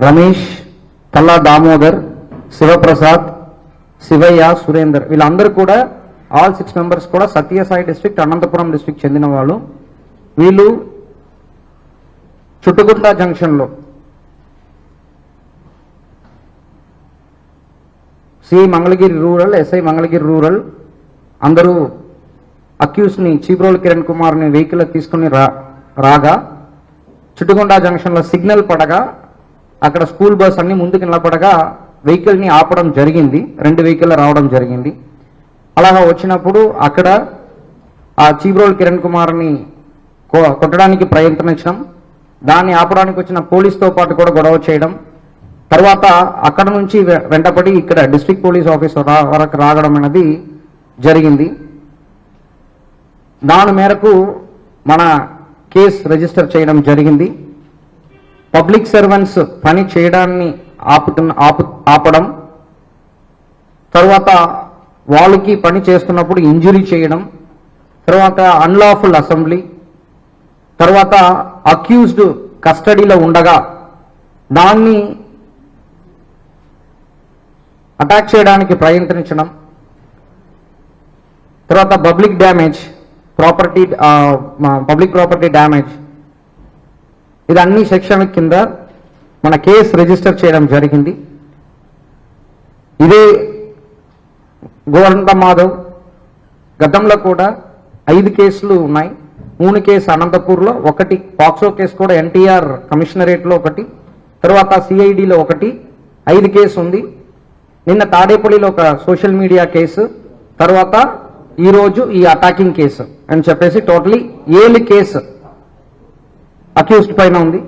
రమేష్, కల్లా దామోదర్, శివప్రసాద్, శివయ్య, సురేందర్ వీళ్ళందరూ కూడా ఆల్ 6 మెంబర్స్ కూడా సత్యసాయి డిస్ట్రిక్ట్, అనంతపురం డిస్ట్రిక్ట్ చెందిన వాళ్ళు. వీళ్ళు చుట్టుగుంట జంక్షన్లో CI Mangalagiri rural, SI Mangalagiri rural అందరూ అక్యూస్ని చీబ్రోల్ కిరణ్ కుమార్ని వెహికల్ తీసుకుని రాగా చుట్టుగుంట జంక్షన్లో సిగ్నల్ పడగా అక్కడ స్కూల్ బస్ అన్ని ముందుకు నిలబడగా వెహికల్ని ఆపడం జరిగింది. 2 వెహికల్ రావడం జరిగింది. అలాగా వచ్చినప్పుడు అక్కడ ఆ చీబ్రోల్ కిరణ్ కుమార్ని కొట్టడానికి ప్రయత్నించడం, దాన్ని ఆపడానికి వచ్చిన పోలీస్తో పాటు కూడా గొడవ చేయడం, తర్వాత అక్కడ నుంచి వెంటపడి ఇక్కడ డిస్ట్రిక్ట్ పోలీస్ ఆఫీసర్ వరకు రావడం అనేది జరిగింది. దాని మేరకు మన కేసు రిజిస్టర్ చేయడం జరిగింది. పబ్లిక్ సర్వెంట్స్ పని చేయడాన్ని ఆపడం, తర్వాత వాళ్ళకి పని చేస్తున్నప్పుడు ఇంజురీ చేయడం, తర్వాత అన్లాఫుల్ అసెంబ్లీ, తర్వాత అక్యూజ్డ్ కస్టడీలో ఉండగా దాన్ని అటాక్ చేయడానికి ప్రయత్నించడం, తర్వాత పబ్లిక్ ప్రాపర్టీ డ్యామేజ్ ఇది అన్ని సెక్షన్ల కింద మన కేసు రిజిస్టర్ చేయడం జరిగింది. ఇదే గోరంట మాధవ్ గతంలో కూడా 5 కేసులు ఉన్నాయి. 3 కేసు అనంతపూర్లో, 1 పాక్సో కేసు కూడా ఎన్టీఆర్ కమిషనరేట్లో 1, తర్వాత సిఐడిలో 1, 5 కేసు ఉంది. నిన్న తాడేపల్లిలో ఒక సోషల్ మీడియా కేసు, తర్వాత ఈరోజు ఈ అటాకింగ్ కేసు అని చెప్పేసి టోటలీ 7 కేసు అక్యూజ్డ్ పైన ఉంది.